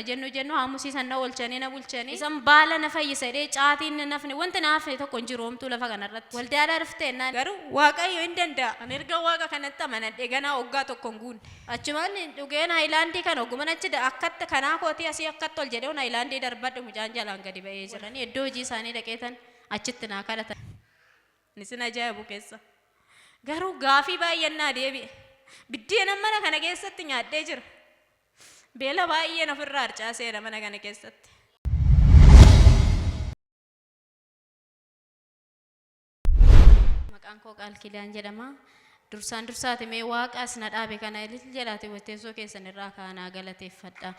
jennu aamusi sanna olchanii na bulchanii isan baala na fayyisee caatiin nafni wanti naaf tokko jiroomtu lafa kanarratti waldaadhaa dhufteenaan garuu waaqayyo hin danda'a erga waaqa kanatti amanadhe ganaa waggaa tokko guun achumaan dhugeen haayilaandii kan oguman achi akkatti kanaa kootii asii akkatti ol jedhee haayilaandii darbadhu mucaan jalaan gadi ba'ee jiranii iddoo hojii isaanii dhaqeetan achitti naa kadhatan nisin ajaa'ibu keessa garuu gaafii baay'annaa deebi'e biddeena mana kana keessatti nyaadhee jira beela baay'een ofirraa harcaaseera mana kana keessatti maqaan koo Qaalkidaan jedhama dursaati mee waaqaas na dhaabe kana ilil jedhaate watteessoo keessan irraa kaanaa galateeffadha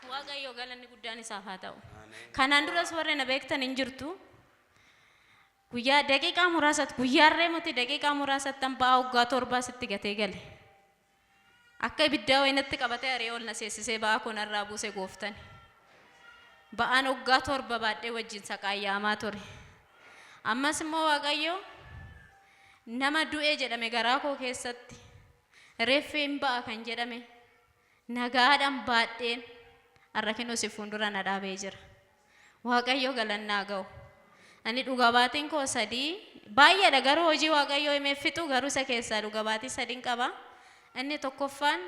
waaqayyo galanni guddaan isaaf haa ta'u kanaan duras warra na beektan hin jirtu guyyaa daqiiqaa muraasatti guyyaarree muti daqiiqaa muraasatti ba'aa waggaa 7 sitti gatee gale akka ibiddaa waynatti qabatee aree ol na seessisee ba'aa kunarraa buuse gooftan ba'aan waggaa 7 baadhee wajjin saqaayyaamaa ture ammas immoo waaqayyo nama du'ee jedhame garaa koo keessatti reeffeen ba'a kan jedhame nagaadhaan baadheen arrakin si fuuldura na dhaabee jira waaqayyo galannaa ga'u ani dhugabaatiin koo 3 baay'eedha garuu hojii waaqayyo himeeffitu garuu isa keessaa dhugabaatii 3 qaba inni tokkoffaan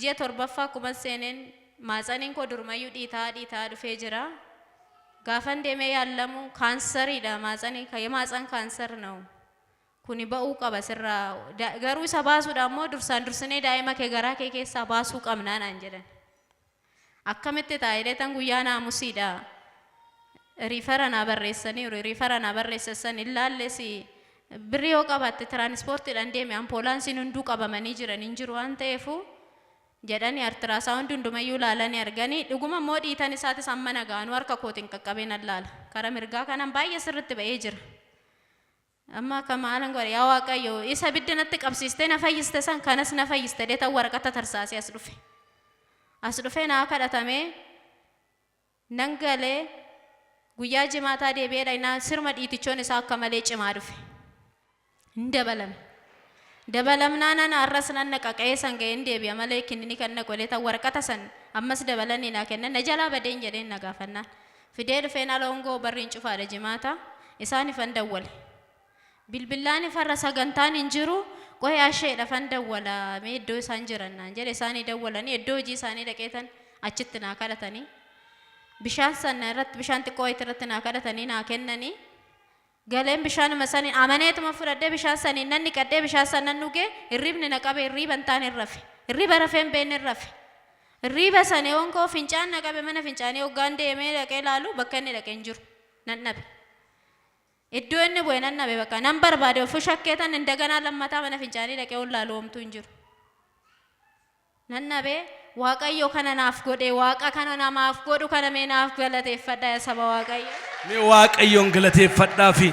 ji'a 7ffaa akkuma seeneen maatsaniin koo durmayyuu dhiitaa dhufee jira gaafan deemee yaallamu kaansariidha maatsanii kayya maatsan kaansar ነው kuni ba'uu qaba sirraa garuu isa baasuudha immoo dursinee daa'ima kee garaa kee keessaa baasuu qabnaa naan jedhan akkamitti taa'ee tan guyyaa naamusiidha riifara na barreessanii riifara na barreessan illaalleesi birrii yoo qabatte tiraanispoortiidhaan deeme ampoolaansiin hunduu qabamanii jiran hin jiru waan ta'eefu jedhanii artiraasaawundi hundumayyuu laalanii arganii dhuguma immoo dhiitan isaatis amma nagaanu harka kootiin qaqqabeen allaala kara mirgaa kanan baay'ee sirritti ba'ee jira amma kamaalan godhe yaa waaqayyo isa biddinatti qabsiistee na fayyiste san kanas na fayyiste deeta waraqata tarsaasee as dhufe naa kadhatamee nan galee guyyaa jimaataa deebi'eedha inaan sirma dhiitichoon isaa akka malee cimaa dhufe hin dabalamnaan ana arras nan naqaqee san ga'een deebi'a malee kinni kan na godhe ta waraqata san ammas dabalanii naa kennan na jalaa badeen jedheen na gaafannaan fidee dhufeen aloongoo barriin cufaadha jimaata isaan ifan dawwale bilbilaan ifarra sagantaan hin jiru qohee asheedha fan dawwala mee iddoo isaan jiran naan jedhe isaanii dawwalanii iddoo hojii isaanii dhaqeetan achitti naa kadhatanii bishaan sana irratti bishaan xiqqoo irratti naa kadhatanii naa kennanii galeen bishaan masaniin amaneetuma fudhadhee bishaan saniin nan niqadhee bishaan sanan dhugee hirribni na qabe hirriba hin taane irrafe hirriba rafeen beenne irrafe hirriba sanii onkoo fincaan na qabe mana fincaanii hoggaan deemee dhaqee laalu bakka inni dhaqee hin jiru nan dhabe iddoo inni bu'e nan dhabe bakka nan barbaade ofii shakkeetan indaganaa lammataa mana fincaanii dhaqee ol laalu homtuu hin jiru nan dhabe waaqayyo kana naaf godhe waaqa kana namaaf godhu kana mee naaf galateeffadha saba waaqayyo mee waaqayyoon galateeffadhaa fi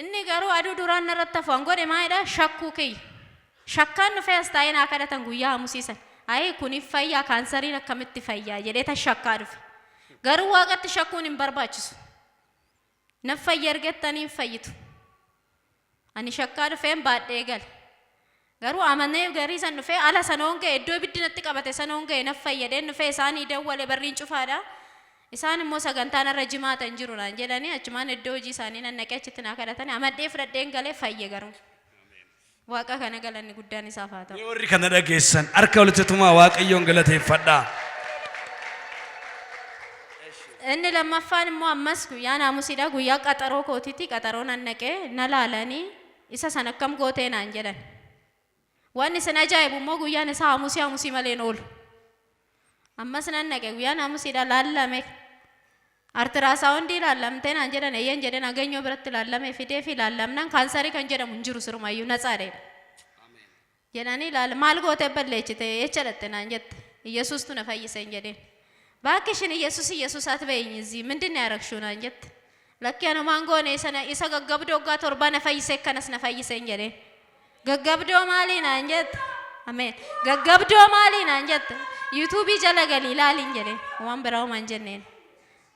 inni garuu aduu duraan narratti afaan godhe maayidha shakkuu kiyya shakkaan dhufee as taa'ee naa kadhatan guyyaa hamusiisan ayii kuniif fayyaa kaansariin akkamitti fayyaa jedhee ta shakkaa dhufe garuu waaqatti shakkuun hin barbaachisu naf fayya ergettanii hin fayyitu ani shakkaa dhufeen baadhee gale garuu amanee garii san dhufee ala sanoon ga'e iddoo ibiddinatti qabate sanoon ga'e naf fayyadeen dhufee isaanii dawwale barriin cufaadha isaan immoo sagantaan irra jimaata hin jiru naan jedhanii achumaan iddoo hojii isaanii nan naqee achitti naa kadhatanii amadhee fudhadheen galee fayye garuu waaqa kana galanni guddaan isaaf haa ta'u warri kana dhageessan harka walitti tumaa waaqayyoon galateeffadhaa inni lammaffaan immoo ammas guyyaa naamusiidha guyyaa qaxaroo kootiitti qaxaroo nan naqee na laalanii isa san akkam gootee naan jedhan waan isin ajaa'ibu immoo guyyaan isaa hamusii malee hin oolu ammas nan naqe guyyaa naamusiidha laallame artiraasaawundii laallamtee naan jedhan eeyyan jedhan aganyoo biratti laallame fidee fi laallamnaan kaansarii kan jedhamu hin jiru sirumayyuu natsaadheedha jedhanii maal gootee balleechite jecha dhatte naan jette Yesuustu na fayyise hin jedheen baakishin Yesuus atbeeyኝ እዚህ ምንድነው ያረክሽው naan jette lakki anumaan goone isa gaggabdoo waggaa 7 na fayyise kanas na fayyise hin jedheen gaggabdoo maali naan jette ameen gaggabdoo maali naan jette YouTube jala gali ilaalin jedhe waan biraa homaan jenneen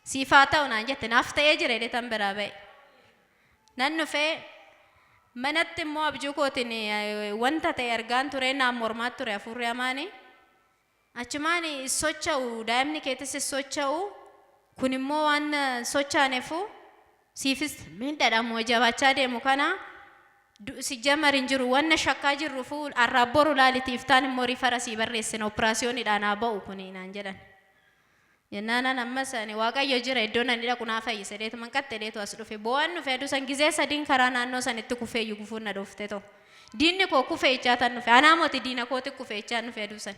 siifaa ta'u naan jette naaf ta'ee jira jedhe tan biraa ba'e nan dhufee manatti immoo abjuu kootiin wanta ta'e argaan ture naan mormaat ture hafuurri hamaani achumaan socho'u daa'imni keetis socho'u kun immoo waan sochaaneefu siifis miidhadhamu jabaachaa deemu kana si jamarin jiru wanna shakkaa jirru fu arrabboru laalitiif taan immoo rifara si barreessina operaasiyooniidhaan haa ba'u kuni naan jedhan yennaanaan ammas ani waaqayyo jira iddoo nan dhaqu naa fayyise deetu man qaxxeetu as dhufe bo'aan dhufe aduu san gizee sadiin karaa naannoo sanitti kufeeyyu gufuun na dhufte ta'u diinni koo kufeechaa tan dhufe anaa mooti diina kooti kufeechaa dhufe aduu san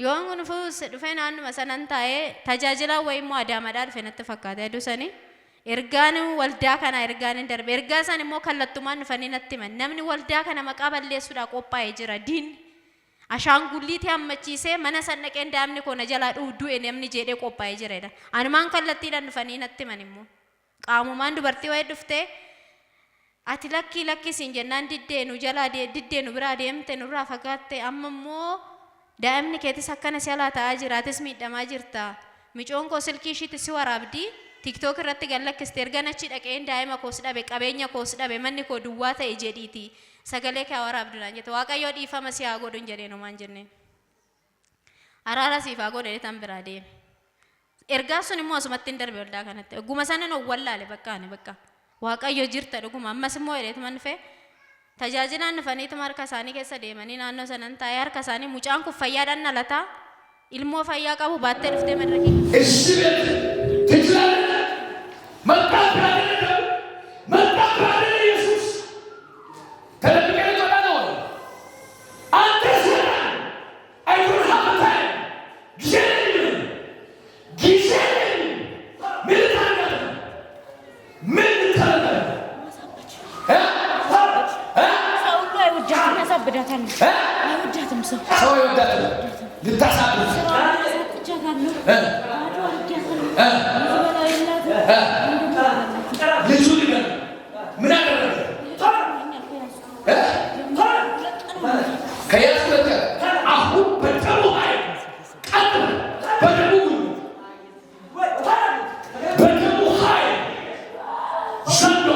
yoon kun dhufe naannuma sanan taa'ee tajaajilaa wayii immoo adaamaadhaa dhufe natti fakkaate aduu sanii ergaan waldaa kana ergaan darbe ergaa san immoo kallattumaan dhufanii natti himan namni waldaa kana maqaa balleessuudhaa qophaa'ee jira diinni ashaangulliitii hammachiisee mana san dhaqeen daa'imni koo na jalaa du'e namni jedhee qophaa'ee jiredha anumaan kallattiidhaan dhufanii natti himan immoo qaamumaan dubartii wayii dhuftee ati lakki siin jennaan diddeenu jalaa diddeenu biraa deemte nurraa fagaatte amma immoo daa'imni keetis akkana si alaa ta'aa jira atis miidhamaa jirta micoon koo silkii ishiitti si waraabdii TikTok irratti gallakkiste erga nachi dhaqeen daa'ima koos dhabe qabeenya koos dhabe manni koo duwwaa ta'e jedhiiti sagalee kee waraabdunaan jette waaqayyo dhiifama si haa godhun jedheen homaan jenneen araara siif haa godhe tan biraa deeme ergaa sun immoo asumatti hin darbe waldaa kanatti egguma sanan wallaale bakka waaqayyo jirta dhuguma ammas immoo jedheetuma dhufe tajaajilaan dhufaniituma harka isaanii keessa deemanii naannoo sanan taa'ee harka isaanii mucaan kun fayyaadhaan dhalataa ilmoo fayyaa qabu baattee dhuftee madraki ትችላለህ መጣብራለ ኢየሱስ ተለብቀህ ወጣ ነው አንተ ሰላም አይሁን ሀብታ ጊዜ ምን ታደርጋለህ ሰው አይወዳትም ያሳብዳታል አይወዳትም ሰው አይወዳትም ልታሳብድ ምን አደረገ? ከያስበተ አሁን በደሙ ኃይል ቀጥ በደሙ ኃይል ዘንዶ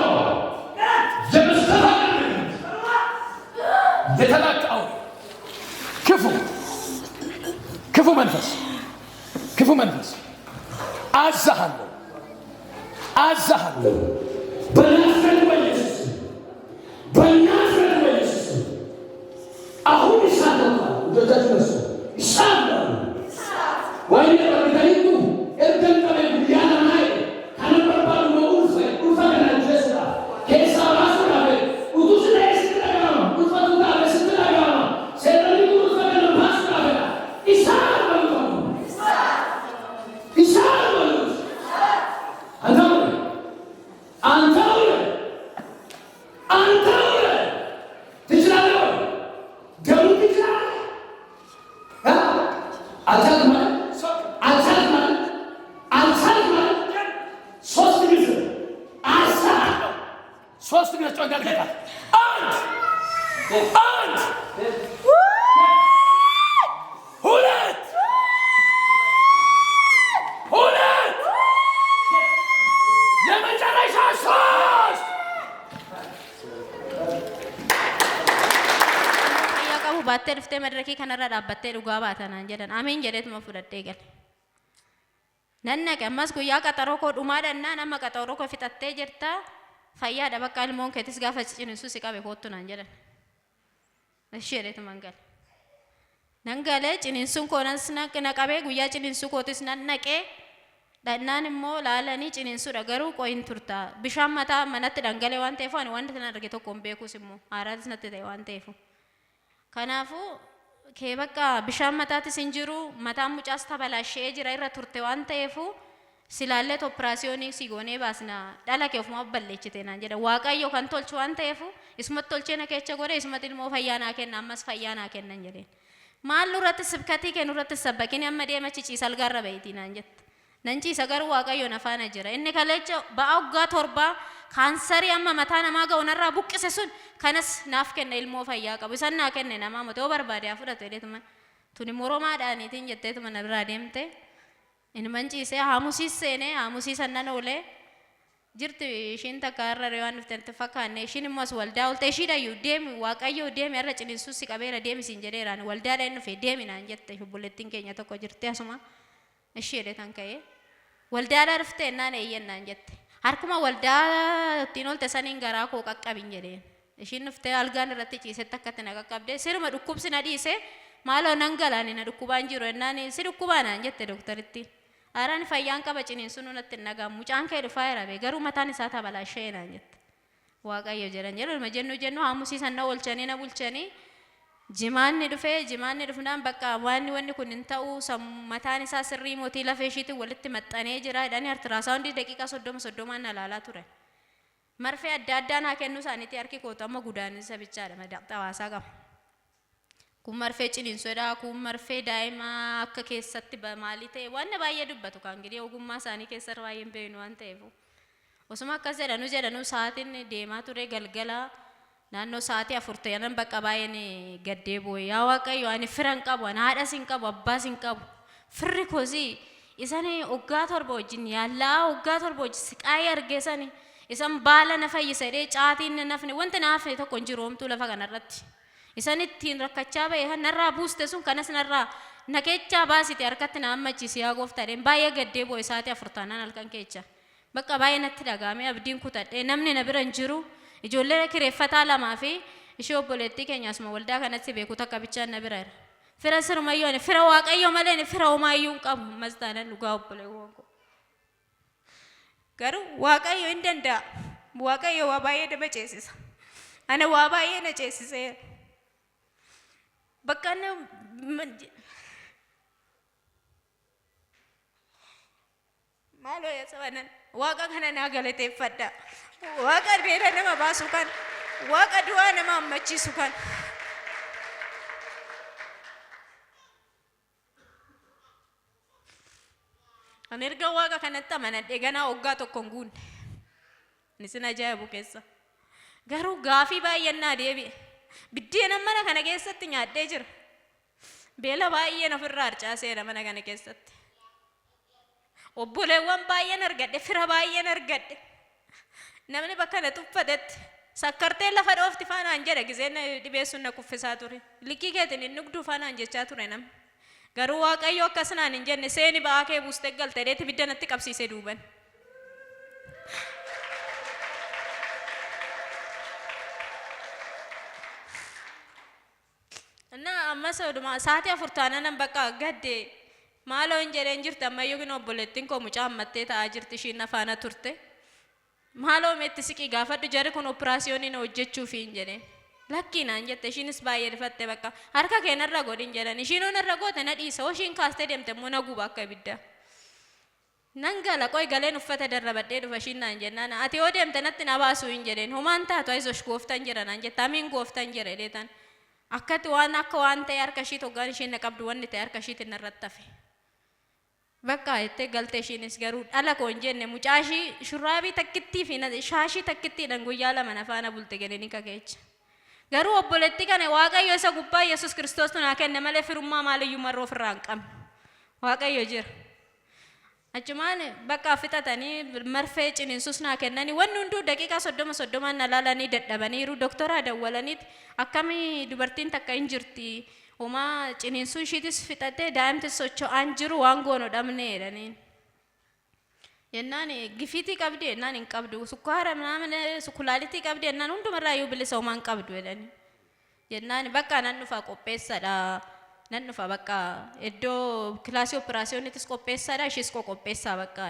የመስተፋቅር የተላቀው ክፉ መንፈስ አዛሃለሁ በናዝሬቱ በኢየሱስ አሁን ይሳተፋል ወደታች ይሳተፋል ወይኔ በርካይቱ እርገን ቀበል ያናማይ ካነበርባሉ ነው ኡፋና ጀስራ ከሳባሱ ጋር ኡዱስ ላይ ስትላጋማ ኡፋቱ ጋር ስትላጋማ ሰይጣን ኡፋና ፓስታጋ ይሳተፋል ሶስት ጊዜ ጮህ እንዳልከታ አንድ ሁለት የመጨረሻ ሶስት ያቀቡ ባቴ ድፍቴ መድረኪ ከነራ ዳባቴ ዱጋ ባተናን ጀደን አሜን ጀደት መፉደደ ይገል ነነቀ መስኩ ያ ቀጠሮ ኮ ዱማደና ነመ ቀጠሮ ኮ ፊጠቴ ጅርታ ፈያዳ በቃ ልሞን ከትስ ጋር ፈጭጭንሱ ሲቃበ ኮቱን አንጀለን እሺ የት መንገል ነንገለ ጭንሱን ኮነስ ነቀበ ጉያ ጭንሱ ኮትስ ነነቀ ዳናን ሞ ላለኒ ጭንሱ ደገሩ ቆይን ቱርታ ቢሻማታ መነት ደንገለ ዋን ተፋን ወንድ ተናደርገ ተቆም ቤኩስ ሞ አራት ነተ ዋን ተፉ ከናፉ ከበቃ ቢሻማታት ሲንጅሩ መታሙ ጫስ ተበላሸ ጅራ ይራ ቱርተ ዋን ተፉ silalle operaasiyoonii sigoonee baasna dhala kee ofuma balleechiteenaan jedha waaqayyo kan tolchu waan ta'eef isumatti tolcheena keecha godhe isumatti ilmoo fayyaanaa kenna ammas fayyaanaa kennan jedheen maal nurratti sibkatii kee nurratti sabbakini amma deemachi ciisal garra beeytiinaan jette nan ciisa garuu waaqayyo nafaana jira inni kalecha ba'a waggaa torba kaansarii amma mataa namaa ga'unarraa buqqise sun kanas naaf kenna ilmoo fayyaa qabu isan naa kenne namaa motoo barbaade haa fudhatu jedheetuma tuni moromaadhaaniitiin jetteetu mana biraa deemte inni manciisee haamusiis seenee haamusii sannan oolee jirti ishiin takka irra waan dhuftetti fakkaanne ishiin immoo as waldaa oolte ishiidhayyuu deemi waaqayyoo deemi irra ciniinsuus si qabeera deemi siin jedheeraan waldaadha inni dhufe deemi naan jette obboleettiin keenya tokko jirti asuma ishii jedhetan ka'ee waldaadha dhufte ennaan eeyyannaan jette harkuma waldaa ittiin oolte saniin garaa koo qaqqabin jedheen ishiin dhuftee algaan irratti ciisetti akkatti na qaqqabde siruma dhukkubsi na dhiise maaloo nan galaani na dhukkubaan jiru ennaan si dhukkubaanaan jette doktaritti araan fayyaan qaba ciniinsuun natti nagamu mucaan kee dhufaa jirabe garuu mataan isaa tabalashee naan jette waaqayyo jedhan jedhuma jennu haamusiisan na oolchanii na bulchanii jimaanni dhufnaan bakka wanni kun hin ta'u mataan isaa sirrii mootii lafee ishiitiin walitti maxxanee jira jedhanii artiraasaawundii daqiiqaa 30 na laalaa ture marfee adda addaa naa kennuu isaaniitii harki kootu amma gudaanisa bichaadha madaqxawaasaa qaba kun marfee ciniinsuudha kun marfee daa'imaa akka keessatti maalii ta'e waan baay'ee dubbatu kan gidi ogummaa isaanii keessa baay'een beeknu waan ta'eef osuma akkas jedhanu sa'aatiin deemaa ture galgala naannoo sa'aatii 4 ta'an bakka baay'een gaddee boo'e yaa waaqayyo ani firan qabu ani haadha sin qabu abbaa sin qabu firri koosii isan waggaa 7 wajjin yaallaa waggaa 7 wajjin siqaayee argeessani isan baala na fayyisadhee caatiin nafni wanti naafne tokko hin jiru homtuu lafa kanarratti isan ittiin rakkachaa ba'e narraa buuste sun kanas narraa nakeechaa baasite harkatti na ammachiisi yaa gooftaadheen baay'ee gaddee boo'e sa'aatii 4 taanaan halkan keecha bakka baay'ee natti dhagaame abdiin kutadhee namni na bira hin jiru ijoollee kireeffataa lamaa fi ishee obboleettii keenya asuma waldaa kanatti beeku takka bichaan na bira jira fira sirmayyoon fira waaqayyo malee fira homaayyuu hin qabu mastaanan dhugaa obboleewwan koo garuu waaqayyo hin danda'a waaqayyo waa baay'ee nama ceesisa ana waa baay'ee na ceesisee bakka maaloo yasabanan waaqa kana naa galateeffadha waaqa beela nama baasu kan waaqa du'aa nama ammachiisu kan ani erga waaqa kanatti amanadhe ganaa waggaa tokkoon guunne nisin ajaa'ibu keessa garuu gaafii baay'een naa deebi'e biddeena mana kana keessatti nyaadhee jira beela baay'een ofirraa harcaaseera mana kana keessatti obboleewwan baay'een argadhe fira baay'een argadhe namni bakka na tuffatetti sakkartee lafa dhoofti faanaan jedha giseen dhibeessuun na kuffisaa ture likkii keetiin hin dhugduu faanaan jechaa ture namni garuu waaqayyo akkasnaan hin jenne seeni ba'aa kee buustee galte deeti bidda natti qabsiise duuban na amma sooduma sa'aatii 4 taanaan bakka gadde maaloo hin jedheen jirti ammayyuu kun obboleettiin koo mucaa ammattee ta'aa jirti ishiin afaana turte maaloo meetti siqii gaafadhu jarri kun operaasiyooniin hojjechuuf hin jedheen lakkiinaan jette ishiinis baay'ee rifatte bakka harka keenarra godhin jedhan ishiin onarra goote na dhiisa ishiin kaastee deemte immoo na guba akka ibidda nan gala qoy galeen uffata darrabadhee dhufa ishiin naan jennaan ati yoo deemte natti na baasuu hin jedheen homaan taatu ayisosh gooftan jira naan jette amiin gooftan jira dheetan akkatti waan akka waan ta'e harka ishii toggaan ishiin na qabdu wanni ta'e harka ishiitiin narratti hafe bakka itti galte ishiinis garuu dhala koo hin jenne mucaashii shurraabii takkittii fi shaashii takkittiidhaan guyyaa lama nafaana bulte galanii kakeecha garuu obboleettii kana waaqayyo isa gubbaa Yesuus Kiristoos naa kenne malee firummaa maaliyyuu marroo ofirraa hin qabne waaqayyo jira achumaan bakka fixatanii marfee ciniinsuus naa kennanii wanni hunduu daqiiqaa 30 na laalanii dadhabaniiru doktoraa dawwalaniiti akkamii dubartiin takka hin jirti homaa ciniinsuu ishiitis fixattee daa'imtis socho'aan jiru waan goonu dhabne jedhaniin yennaan gifiitii qabdi yennaan hin qabdu sukkaara kulaalitii qabdi yennaan hundumarraa iyyuu bilisa homaa hin qabdu jedhanii yennaan bakka nan dhufa qopheessadha nan dhufa bakka iddoo kilaasii operaasiyoonittis qopheessadha ishis qopheessaa bakka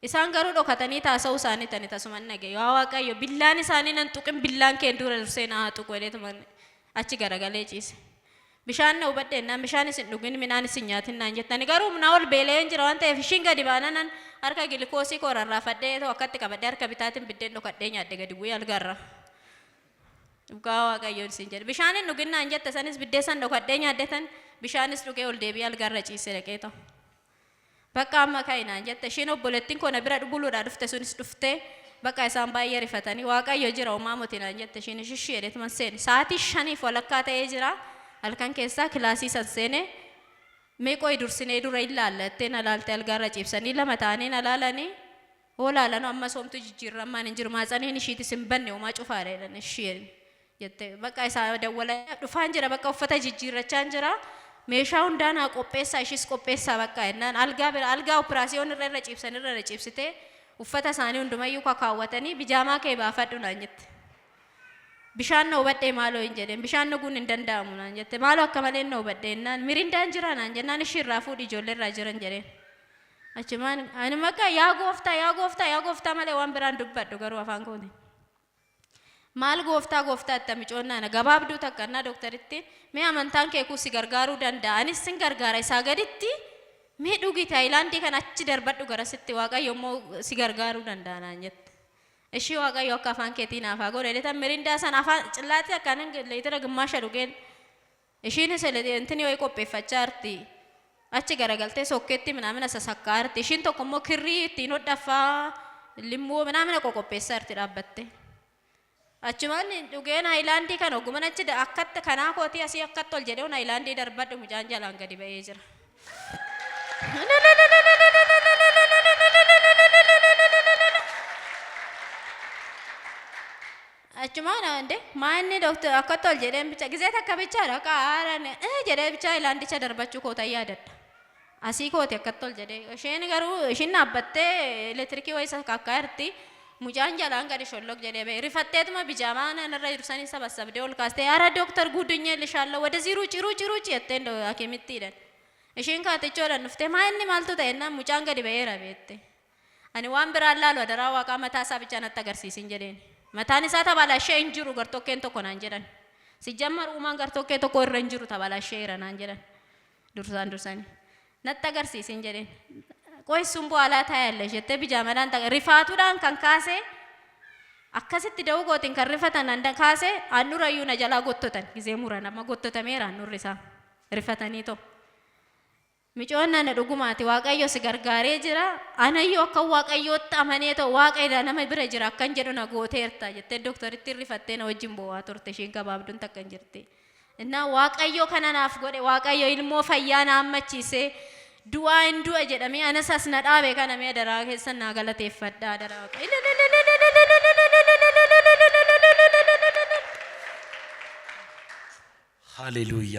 isaan garuu dhokatanii taasa'uu isaanii tani tasuman nage yaa waaqayyo billaan isaanii nan tuqin billaan kee dura dursee naa tuqu jedheetuma achi garagalee ciise bishaan na hubadhe ennaan bishaan isin dhugin midhaan isin nyaatin naan jettani garuu na ol beeleen jira waan ta'eef ishiin gadi baananan harka gilikoosii koo rarraafadhee too akkatti qabadhee harka bitaatiin biddeen dhokadhee nyaadhe gadi bu'ee algarra dhugaa waaqayyoon isin jedhe bishaan hin dhugin naan jette sanis biddeessan dhokadhee nyaaddetan bishaanis dhugee ol deebi'ee algarra ciise dhaqee ta'u bakka amma ka'e naan jette ishiin obboleettiin koo na bira buluudhaa dhufte sunis dhuftee bakka isaan baay'ee rifatanii waaqayyo jira homaa mootii naan jette ishiin shishii jedheetuma seeni sa'aatii 5 walakkaa ta'ee jira halkan keessaa kilaasii sasseene meeqoo idursinee dura ilaallattee nalaalte algaarra ciibsanii lama ta'anii nalaalanii olaalanu amma soomtu jijjiirramaan hin jiru maatsaniin ishiitis hin banne homaa cufaadhaan isheen jette bakka isaa dawwala dhufaan jira bakka uffata jijjiirrachaan jira meeshaa hundaanaa qopheessaa ishis qopheessaa bakka ennaan algaa operaasiyoon irra ciibsite uffata isaanii hundumayyuu kaawwatanii bijaamaa kee baafadhu naan jette bishaan na hubadhee maaloo hin jedheen bishaan dhuguun hin danda'amu naan jette maaloo akka malee na hubadhee ennaan mirindaan jira naan jennaan ishii irraa fuudhi ijoollee irraa jiran jedheen achumaan ani maqaa yaa gooftaa malee waan biraan dubbadhu garuu afaan kooti maal gooftaa itti micoonnaan gabaabduu takka annaa doktaritti mee amantaan kee kun si gargaaruu danda'a anis sin gargaara isaa gaditti mee dhugi taayilaandii kan achi darbadhu garasitti waaqayyo immoo si gargaaruu danda'a naan jette ishii waaqayyo akka afaan keetii naaf haa godhe leetan mirindaa san afaan cillaatti akkaanan leetira gimmaasha dhugeen ishiinis intini wayii qopheeffachaa jirti achi garagaltee sokkeetti minaamina sasakkaa jirti ishiin tokko immoo kirrii ittiin hodhaffaa limmoo minaamina qoqopheessaa jirti dhaabbatte achumaan dhugeen haayilaandii kan ogumman achi akkatti kanaa kootii asii akkatti ol jedhee haayilaandii darbadhu mucaan jalaan gadi ba'ee jira. Achumaan ande maanni doktor akkatti ol jedhee bicha gizee takka bichaadha qaaraan jedhee bicha haayilaandicha darbachuu koota yaadadha. Asii kooti akkatti ol jedhee isheen garuu ishiin dhaabbattee elektiriikii wayisa kakkaa jirti. Mucaan jalaan gadi shollok jedhee ba'e rifatteetuma bijaamaa narra jirsanii sabassabdee ol kaastee ara dooktar guudunyee lishaallee wada ciruu jetteen hakimittiidhaan ishiin kaatichoodhaan dhuftee maa inni maaltu ta'e naan mucaan gadi ba'eera beette ani waan biraan laalu adaraa waaqaa mataa isaa bichaa natti agarsiisin jedheen mataan isaa tabalashee hin jiru gartokkeen tokko naan jedhan si jammar uumaan gartokkee tokko irra hin jiru tabalashee irra naan jedhan dursanii natti agarsiisin jedheen qoy sumbu alaa taa'elle jettee bijaamaadhaan rifaatuudhaan kan kaase akkasitti da'uu gootiin kan rifatan andan kaase annurayyuu na jalaa gottotan gizee muran amma gottotameera annurri isaa rifatanii too micoon nana dhugumaati waaqayyo si gargaaree jira anayyoo akka waaqayyootti amanee too waaqayyo nama bira jira akkan jedhu na gooteerta jettee doktaritti rifattee na wajjin bo'aa turte ishiin gabaabduun takka hin jirti innaa waaqayyo kana naaf godhe waaqayyo ilmoo fayyaa na ammachiisee du'aa hin du'a jedhamee anasas na dhaabe kana mee daraa keessa naa galateeffadhaa daraa ሃሌሉያ